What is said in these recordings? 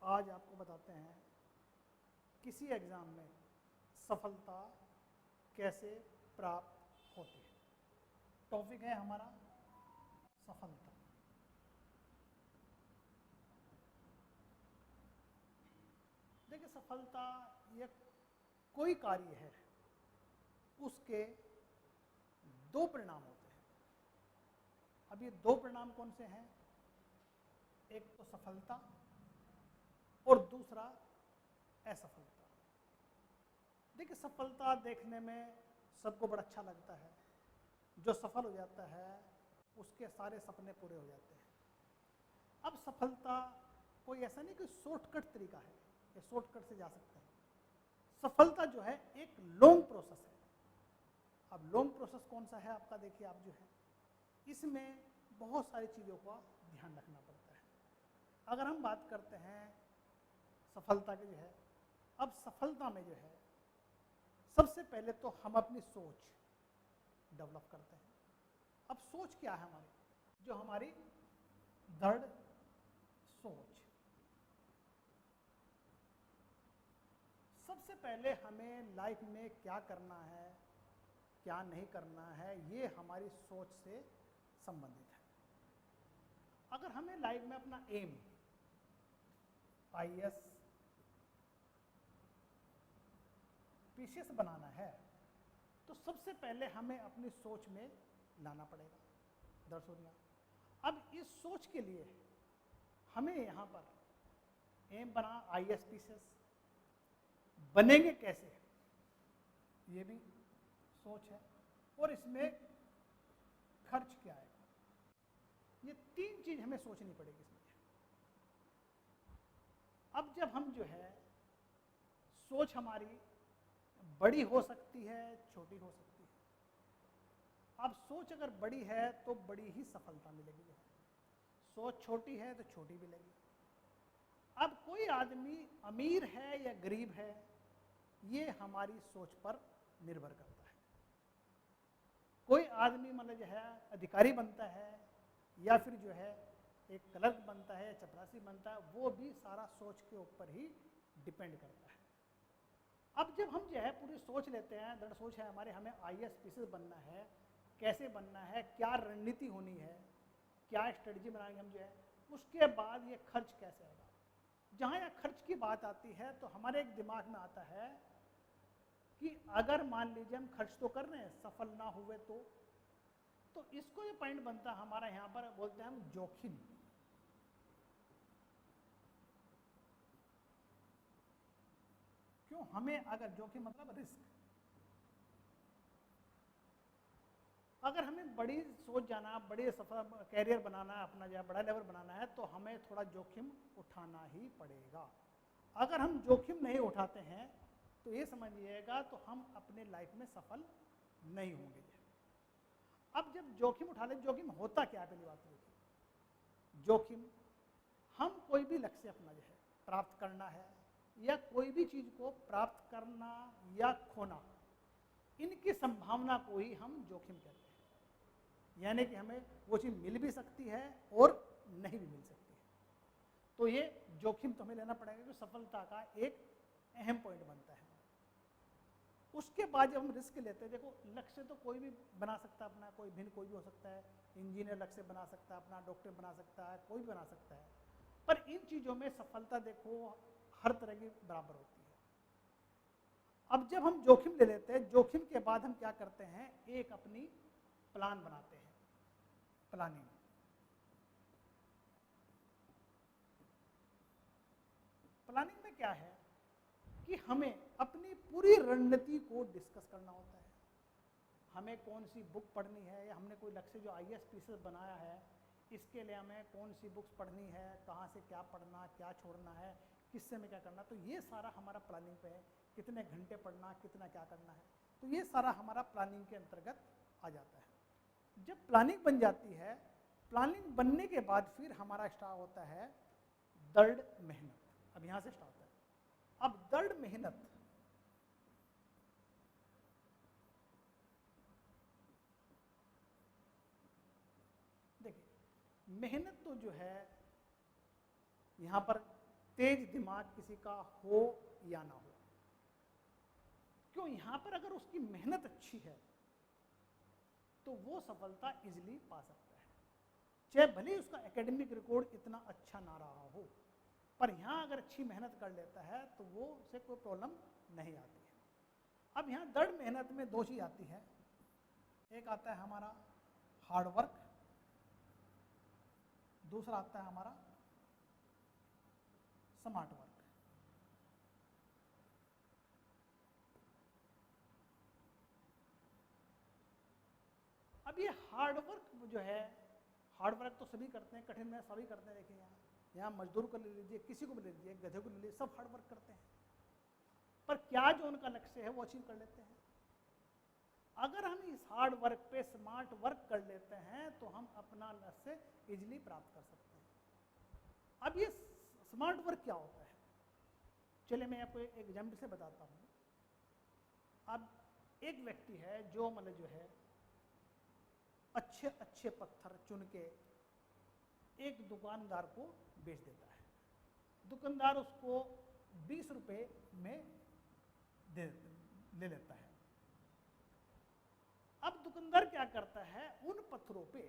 आज आपको बताते हैं किसी एग्ज़ाम में सफलता कैसे प्राप्त होती है। टॉपिक है हमारा सफलता। देखिए, सफलता ये कोई कार्य है, उसके दो परिणाम होते हैं। अब ये दो परिणाम कौन से हैं? एक तो सफलता और दूसरा असफलता। देखिए, सफलता देखने में सबको बड़ा अच्छा लगता है। जो सफल हो जाता है उसके सारे सपने पूरे हो जाते हैं। अब सफलता कोई ऐसा नहीं कि शॉर्टकट तरीका है या शॉर्टकट से जा सकते हैं। सफलता जो है एक लॉन्ग प्रोसेस है। अब लॉन्ग प्रोसेस कौन सा है आपका? देखिए, आप जो है इसमें बहुत सारी चीज़ों का ध्यान रखना पड़ता है। अगर हम बात करते हैं सफलता की जो है, अब सफलता में जो है सबसे पहले तो हम अपनी सोच डेवलप करते हैं। अब सोच क्या है हमारी? जो हमारी दृढ़ सोच। सबसे पहले हमें लाइफ में क्या करना है, क्या नहीं करना है, ये हमारी सोच से संबंधित है। अगर हमें लाइफ में अपना एम IAS PCS बनाना है तो सबसे पहले हमें अपनी सोच में लाना पड़ेगा दर्शोनिया। अब इस सोच के लिए हमें यहाँ पर एम बना IAS PCS बनेंगे कैसे, ये भी सोच है। और इसमें खर्च क्या है, ये तीन चीज हमें सोचनी पड़ेगी इसमें। अब जब हम जो है सोच हमारी बड़ी हो सकती है, छोटी हो सकती है। अब सोच अगर बड़ी है तो बड़ी ही सफलता मिलेगी, जो है सोच छोटी है तो छोटी मिलेगी। अब कोई आदमी अमीर है या गरीब है, ये हमारी सोच पर निर्भर करता है। कोई आदमी मतलब जो है अधिकारी बनता है या फिर जो है एक क्लर्क बनता है, चपरासी बनता है, वो भी सारा सोच के ऊपर ही डिपेंड करता है। अब जब हम जो है पूरी सोच लेते हैं, दृढ़ सोच है हमारे, हमें IAS PCS बनना है, कैसे बनना है, क्या रणनीति होनी है, क्या स्ट्रेटजी बनाएंगे हम जो है, उसके बाद ये खर्च कैसे आएगा। जहाँ यह खर्च की बात आती है तो हमारे एक दिमाग में आता है कि अगर मान लीजिए हम खर्च तो कर रहे हैं, सफल ना हुए तो इसको ये पॉइंट बनता है हमारा, यहाँ पर बोलते हैं हम जोखिम। क्यों? हमें अगर जोखिम मतलब रिस्क, अगर हमें बड़ी सोच जाना, बड़ी सफल कैरियर बनाना है, अपना जो है बड़ा लेवल बनाना है, तो हमें थोड़ा जोखिम उठाना ही पड़ेगा। अगर हम जोखिम नहीं उठाते हैं तो ये समझिएगा तो हम अपने लाइफ में सफल नहीं होंगे। अब जब जोखिम उठा ले, जोखिम होता क्या है? पहली बात देखिए, जोखिम हम कोई भी लक्ष्य अपना जो है प्राप्त करना है या कोई भी चीज को प्राप्त करना या खोना, इनकी संभावना को ही हम जोखिम कहते हैं। यानी कि हमें वो चीज मिल भी सकती है और नहीं भी मिल सकती है। तो ये जोखिम तो हमें लेना पड़ेगा, जो सफलता का एक अहम पॉइंट बनता है। उसके बाद जब हम रिस्क लेते हैं, देखो लक्ष्य तो कोई भी बना सकता है अपना, कोई भिन्न कोई भी हो सकता है, इंजीनियर लक्ष्य बना सकता है अपना, डॉक्टर बना सकता है, कोई भी बना सकता है। पर इन चीज़ों में सफलता देखो हर तरह की बराबर होती है। अब जब हम जोखिम ले लेते हैं, जोखिम के बाद हम क्या करते हैं, एक अपनी प्लान बनाते हैं, प्लानिंग। प्लानिंग में क्या है कि हमें अपनी पूरी रणनीति को डिस्कस करना होता है। हमें कौन सी बुक पढ़नी है, या हमने कोई लक्ष्य जो IAS PCS बनाया है, इसके लिए हमें कौन सी बुक्स पढ़नी है, कहाँ से क्या पढ़ना, क्या छोड़ना है, किससे में क्या करना, तो ये सारा हमारा प्लानिंग पे है। कितने घंटे पढ़ना, कितना क्या करना है, तो ये सारा हमारा प्लानिंग के अंतर्गत आ जाता है। जब प्लानिंग बन जाती है, प्लानिंग बनने के बाद फिर हमारा स्टार्ट होता है दृढ़ मेहनत। अब यहाँ से स्टार्ट होता है। अब दृढ़ मेहनत, देखिए मेहनत तो जो है यहाँ पर तेज दिमाग किसी का हो या ना हो। क्यों? यहां पर अगर उसकी मेहनत अच्छी है तो वो सफलता इजीली पा सकता है, चाहे भले उसका एकेडमिक रिकॉर्ड इतना अच्छा ना रहा हो, पर यहाँ अगर अच्छी मेहनत कर लेता है तो वो उसे कोई प्रॉब्लम नहीं आती है। अब यहाँ दृढ़ मेहनत में दो चीज आती है, एक आता है हमारा हार्ड वर्क, दूसरा आता है हमारा स्मार्ट वर्क। अब ये हार्ड वर्क जो है, हार्ड वर्क तो सभी करते हैं, कठिन मेहनत सभी करते हैं। देखिए यहाँ मजदूर को ले लीजिए, किसी को भी ले लीजिए, गधे को ले लीजिए, सब हार्ड वर्क करते हैं, पर क्या जो उनका लक्ष्य है वो अचीव कर लेते हैं। अगर हम इस हार्ड वर्क पे स्मार्ट वर्क कर लेते हैं तो हम अपना लक्ष्य इजीली प्राप्त कर सकते हैं। अब ये स्मार्ट वर्क क्या होता है, चलिए मैं आपको एक एग्जाम्पल से बताता हूँ। अब एक व्यक्ति है जो मतलब जो है अच्छे अच्छे पत्थर चुन के एक दुकानदार को बेच देता है। दुकानदार उसको 20 रुपए में ले लेता है। अब दुकानदार क्या करता है, उन पत्थरों पे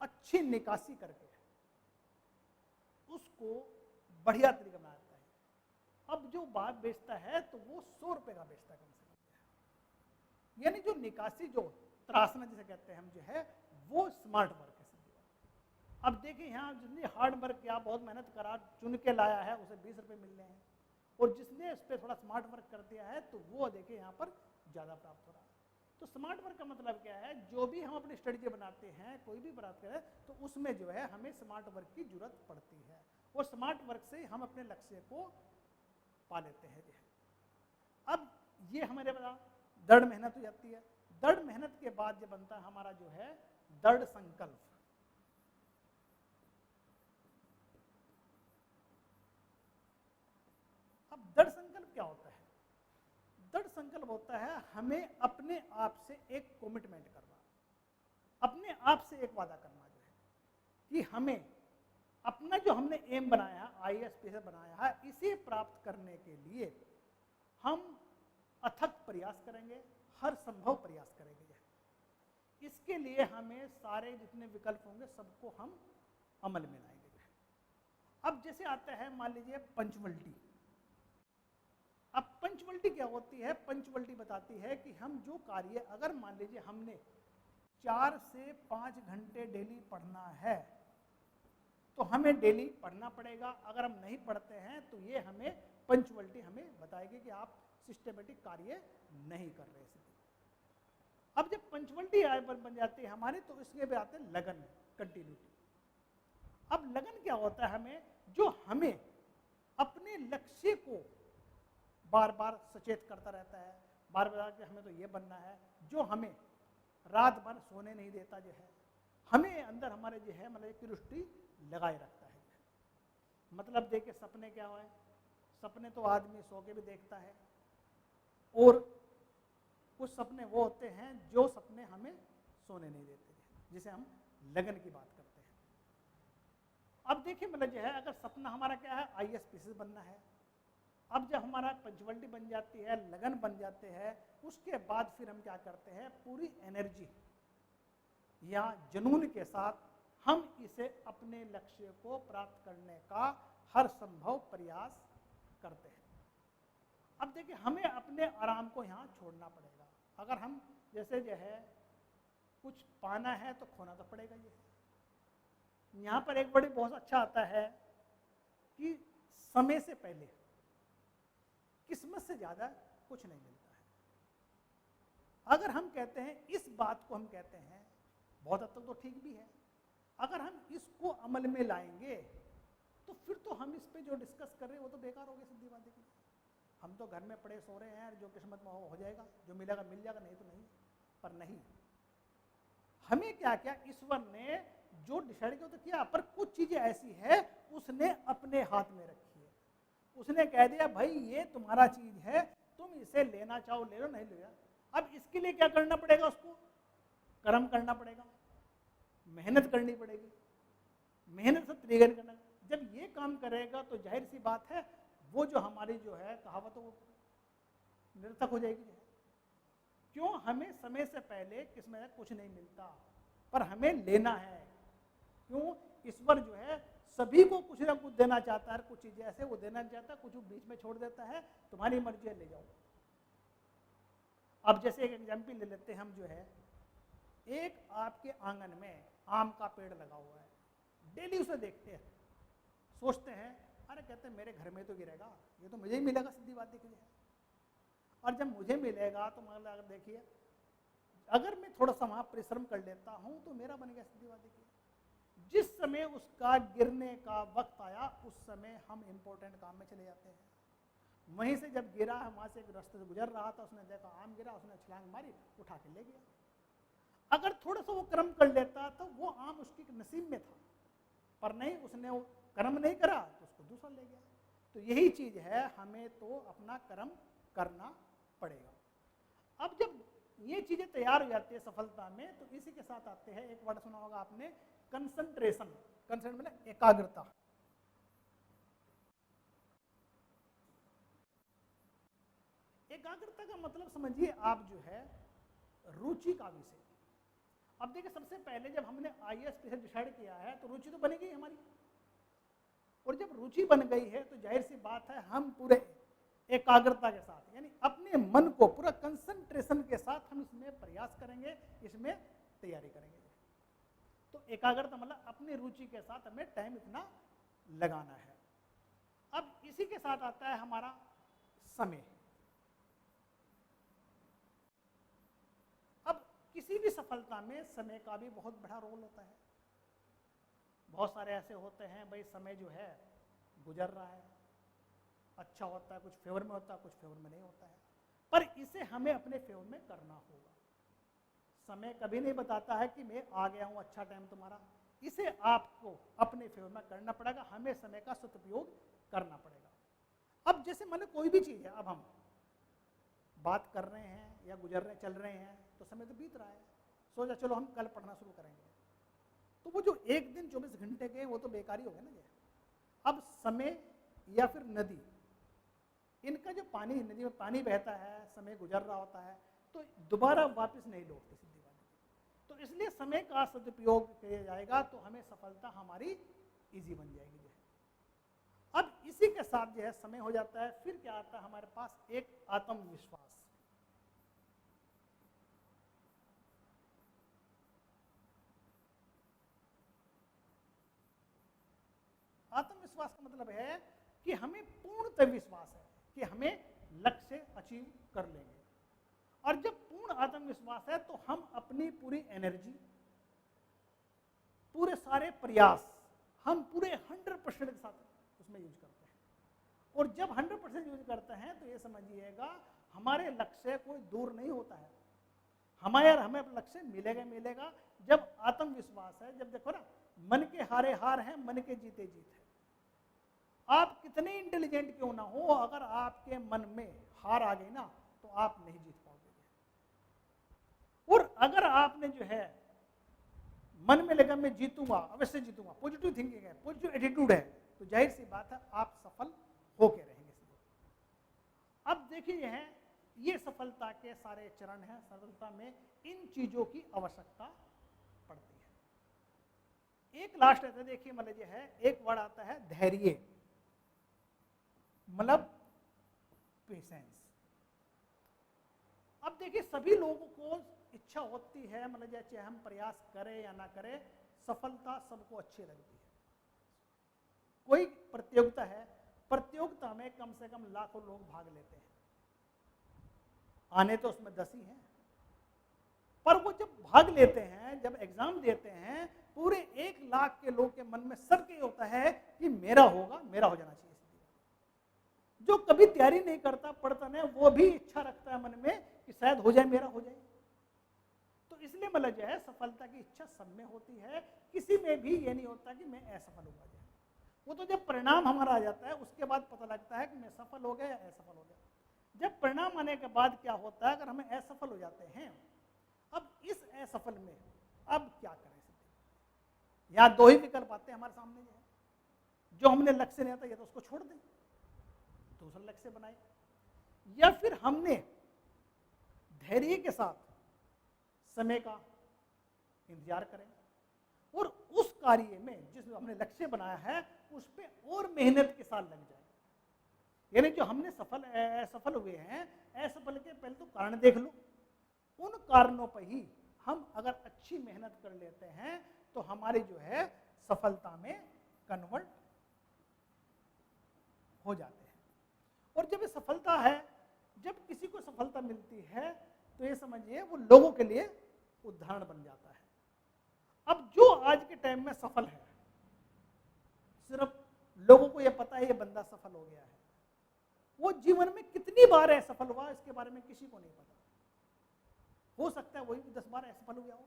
अच्छी निकासी करके उसको बढ़िया तरीका बनाता है। अब जो बात बेचता है तो वो 100 रुपए का बेचता है कम से कम, यानी जो निकासी जो त्रासना जिसे कहते हैं हम जो है वो स्मार्ट वर्क है। अब देखिए यहाँ जितनी हार्ड वर्क किया, बहुत मेहनत करा, चुन के लाया है, उसे 20 रुपए मिल रहे हैं, और जिसने इस पर थोड़ा स्मार्ट वर्क कर दिया है तो वो देखिए यहाँ पर ज़्यादा प्राप्त हो रहा है। तो स्मार्ट वर्क का मतलब क्या है, जो भी हम अपनी स्ट्रेटजी बनाते हैं, कोई भी बनाते हैं, तो उसमें जो है हमें स्मार्ट वर्क की जरूरत पड़ती है, और स्मार्ट वर्क से हम अपने लक्ष्य को पा लेते हैं। अब ये हमारे पास दृढ़ मेहनत हो जाती है। दृढ़ मेहनत के बाद जो बनता है हमारा जो है दृढ़ संकल्प। अब दृढ़ संकल्प क्या होता है? दृढ़ संकल्प होता है हमें अपने आप से एक कमिटमेंट करना, अपने आप से एक वादा करना जो है कि हमें अपना जो हमने एम बनाया है, IAS बनाया है, इसे प्राप्त करने के लिए हम अथक प्रयास करेंगे, हर संभव प्रयास करेंगे। इसके लिए हमें सारे जितने विकल्प होंगे सबको हम अमल में लाएंगे। अब जैसे आता है मान लीजिए पंचुअलिटी। अब पंचुअलिटी क्या होती है? पंचुअलिटी बताती है कि हम जो कार्य, अगर मान लीजिए हमने 4 से 5 घंटे डेली पढ़ना है तो हमें डेली पढ़ना पड़ेगा। अगर हम नहीं पढ़ते हैं तो ये हमें पंचुअलिटी हमें बताएगी कि आप सिस्टमेटिक कार्य नहीं कर रहे। अब जब पंचुअलिटी बन जाती है हमारी, तो इसके भी आते हैं लगन, कंटिन्यूटी। अब लगन क्या होता है? हमें जो हमें अपने लक्ष्य को बार बार सचेत करता रहता है, बार बार कि हमें तो ये बनना है, जो हमें रात भर सोने नहीं देता, जो है हमें अंदर हमारे जो है मतलब क्यूरियोसिटी लगाए रखता है। मतलब देखिए सपने क्या हुए, सपने तो आदमी सो के भी देखता है, और कुछ सपने वो होते हैं जो सपने हमें सोने नहीं देते, जिसे हम लगन की बात करते हैं। अब देखिए मतलब जो है अगर सपना हमारा क्या है, IAS बनना है। अब जब हमारा पंचुअलिटी बन जाती है, लगन बन जाते हैं, उसके बाद फिर हम क्या करते हैं, पूरी एनर्जी या जुनून के साथ हम इसे अपने लक्ष्य को प्राप्त करने का हर संभव प्रयास करते हैं। अब देखिए हमें अपने आराम को यहाँ छोड़ना पड़ेगा। अगर हम जैसे जो है कुछ पाना है तो खोना तो पड़ेगा। ये यहाँ पर एक बड़ी बहुत अच्छा आता है कि समय से पहले किस्मत से ज़्यादा कुछ नहीं मिलता है। अगर हम कहते हैं, इस बात को हम कहते हैं, बहुत हद तक तो ठीक भी है। अगर हम इसको अमल में लाएंगे तो फिर तो हम इस पे जो डिस्कस कर रहे हैं वो तो बेकार हो गया, सीधी बात है। हम तो घर में पड़े सो रहे हैं, जो किस्मत में हो जाएगा, जो मिलेगा मिल जाएगा, नहीं तो नहीं। पर नहीं, हमें क्या क्या ईश्वर ने जो डिसाइड किया तो किया, पर कुछ चीजें ऐसी है उसने अपने हाथ में रखी है। उसने कह दिया भाई ये तुम्हारा चीज है, तुम इसे लेना चाहो ले लो, नहीं लिया। अब इसके लिए क्या करना पड़ेगा? उसको कर्म करना पड़ेगा, मेहनत करनी पड़ेगी। मेहनत से तरीका नहीं करना, जब ये काम करेगा तो जाहिर सी बात है वो जो हमारी जो है कहावत वो निरर्थक हो जाएगी। क्यों? हमें समय से पहले किसमें कुछ नहीं मिलता, पर हमें लेना है। क्यों? ईश्वर जो है सभी को कुछ ना कुछ देना चाहता है, कुछ चीजें ऐसे वो देना चाहता है, कुछ बीच में छोड़ देता है, तुम्हारी मर्जी है, ले जाओ। अब जैसे एक एग्जाम्पल ले लेते हैं हम, जो है एक आपके आंगन में आम का पेड़ लगा हुआ है, डेली उसे देखते हैं, सोचते हैं अरे कहते हैं मेरे घर में तो गिरेगा, ये तो मुझे ही मिलेगा, सीधी बात देखिए। और जब मुझे मिलेगा तो मतलब अगर देखिए अगर मैं थोड़ा सा वहां परिश्रम कर लेता हूं तो मेरा बन गया, सीधी बात देखिए। जिस समय उसका गिरने का वक्त आया उस समय हम इंपॉर्टेंट काम में चले जाते हैं। वहीं से जब गिरा, वहां से एक रास्ते से गुजर रहा था, उसने देखा आम गिरा, उसने छलांग मारी, उठा के ले गया। अगर थोड़ा सा वो कर्म कर लेता तो वो आम उसके नसीब में था, पर नहीं, उसने वो कर्म नहीं करा तो उसको दूसरा ले गया। तो यही चीज है, हमें तो अपना कर्म करना पड़ेगा। अब जब ये चीजें तैयार हो जाती है सफलता में, तो इसी के साथ आते हैं, एक वर्ड सुना होगा आपने, कंसंट्रेशन। कंसंट्रेशन मतलब एकाग्रता। एकाग्रता का मतलब समझिए आप जो है रुचि का विषय। अब देखिए सबसे पहले जब हमने आईएएस डिसाइड किया है तो रुचि तो बनेगी हमारी, और जब रुचि बन गई है तो जाहिर सी बात है हम पूरे एकाग्रता के साथ, यानी अपने मन को पूरा कंसंट्रेशन के साथ हम इसमें प्रयास करेंगे, इसमें तैयारी करेंगे। तो एकाग्रता मतलब अपनी रुचि के साथ हमें टाइम इतना लगाना है। अब इसी के साथ आता है हमारा समय। अब किसी भी सफलता में समय का भी बहुत बड़ा रोल होता है। बहुत सारे ऐसे होते हैं भाई समय जो है गुजर रहा है, अच्छा होता है, कुछ फेवर में होता है, कुछ फेवर में नहीं होता है, पर इसे हमें अपने फेवर में करना होगा। समय कभी नहीं बताता है कि मैं आ गया हूं, अच्छा टाइम तुम्हारा, इसे आपको अपने फेवर में करना पड़ेगा, हमें समय का सदुपयोग करना पड़ेगा। अब जैसे मान लो कोई भी चीज है, अब हम बात कर रहे हैं या गुजर रहे चल रहे हैं तो समय तो बीत रहा है, सोचा चलो हम कल पढ़ना शुरू करेंगे, तो वो जो एक दिन 24 घंटे के वो तो बेकार ही हो गए ना। अब समय या फिर नदी, इनका जो पानी, नदी में पानी बहता है, समय गुजर रहा होता है तो दोबारा वापस नहीं लौटती, सीधी बात। तो इसलिए समय का सदुपयोग किया जाएगा तो हमें सफलता हमारी इजी बन जाएगी। जो है अब इसी के साथ जो है समय हो जाता है, फिर क्या आता है हमारे पास, एक आत्मविश्वास। आत्मविश्वास का मतलब है कि हमें पूर्णतः विश्वास है कि हमें लक्ष्य अचीव कर लेंगे। और जब पूर्ण आत्मविश्वास है तो हम अपनी पूरी एनर्जी, पूरे सारे प्रयास हम पूरे 100% के साथ उसमें यूज करते हैं। और जब 100% यूज करते हैं तो ये समझिएगा हमारे लक्ष्य कोई दूर नहीं होता है, हमें लक्ष्य मिलेगा मिलेगा। जब आत्मविश्वास है, जब देखो ना, मन के हारे हार है, मन के जीते जीत है। आप कितने इंटेलिजेंट क्यों ना हो, अगर आपके मन में हार आ गई ना तो आप नहीं जीत पाओगे। और अगर आपने जो है मन में लगा मैं जीतूंगा, अवश्य जीतूंगा, पॉजिटिव थिंकिंग है, पॉजिटिव एटीट्यूड है, तो जाहिर सी बात है आप सफल होके रहेंगे। अब देखिए है ये सफलता के सारे चरण हैं। सफलता में इन चीजों की आवश्यकता पड़ती है। एक लास्ट रहता है, देखिए मतलब ये है, एक वर्ड आता है धैर्य, मतलब पेशेंस। अब देखिए सभी लोगों को इच्छा होती है, मतलब चाहे हम प्रयास करें या ना करें, सफलता सबको अच्छी लगती है। कोई प्रतियोगिता है, प्रतियोगिता में कम से कम लाखों लोग भाग लेते हैं, आने तो उसमें 10 ही हैं, पर वो जब भाग लेते हैं, जब एग्जाम देते हैं, पूरे 1 लाख के लोग के मन में सबके होता है कि मेरा होगा, मेरा हो जाना चाहिए। जो कभी तैयारी नहीं करता, पढ़ता नहीं, वो भी इच्छा रखता है मन में कि शायद हो जाए, मेरा हो जाए। तो इसलिए मतलब जो है सफलता की इच्छा सब में होती है, किसी में भी ये नहीं होता कि मैं असफल होगा। वो तो जब परिणाम हमारा आ जाता है उसके बाद पता लगता है कि मैं सफल हो गया या असफल हो गया। जब परिणाम आने के बाद क्या होता है, अगर हमें असफल हो जाते हैं, अब इस असफल में अब क्या करें? यहाँ 2 ही विकल्प आते हैं हमारे सामने। जो है जो हमने लक्ष्य नहीं आता, या तो उसको छोड़ दें, दूसरा लक्ष्य बनाए, या फिर हमने धैर्य के साथ समय का इंतजार करें और उस कार्य में जिस हमने लक्ष्य बनाया है उस पर और मेहनत के साथ लग जाए। यानी जो हमने असफल हुए हैं, असफल के पहले तो कारण देख लो, उन कारणों पर ही हम अगर अच्छी मेहनत कर लेते हैं तो हमारी जो है सफलता में कन्वर्ट हो जाते हैं। और जब ये सफलता है, जब किसी को सफलता मिलती है तो ये समझिए वो लोगों के लिए उदाहरण बन जाता है। अब जो आज के टाइम में सफल है, सिर्फ लोगों को ये पता है ये बंदा सफल हो गया है, वो जीवन में कितनी बार असफल हुआ इसके बारे में किसी को नहीं पता। हो सकता है वही भी 10 बार असफल हुआ हो।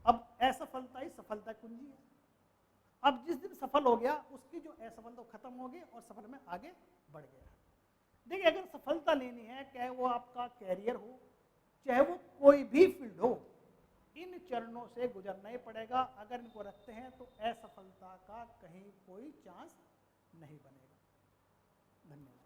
अब असफलता ही सफलता कुंजी है। अब जिस दिन सफल हो गया उसकी जो असफलता खत्म हो गई और सफल में आगे बढ़ गया। देखिए, अगर सफलता लेनी है, चाहे वो आपका कैरियर हो, चाहे वो कोई भी फील्ड हो, इन चरणों से गुजरना ही पड़ेगा। अगर इनको रखते हैं तो असफलता का कहीं कोई चांस नहीं बनेगा। धन्यवाद।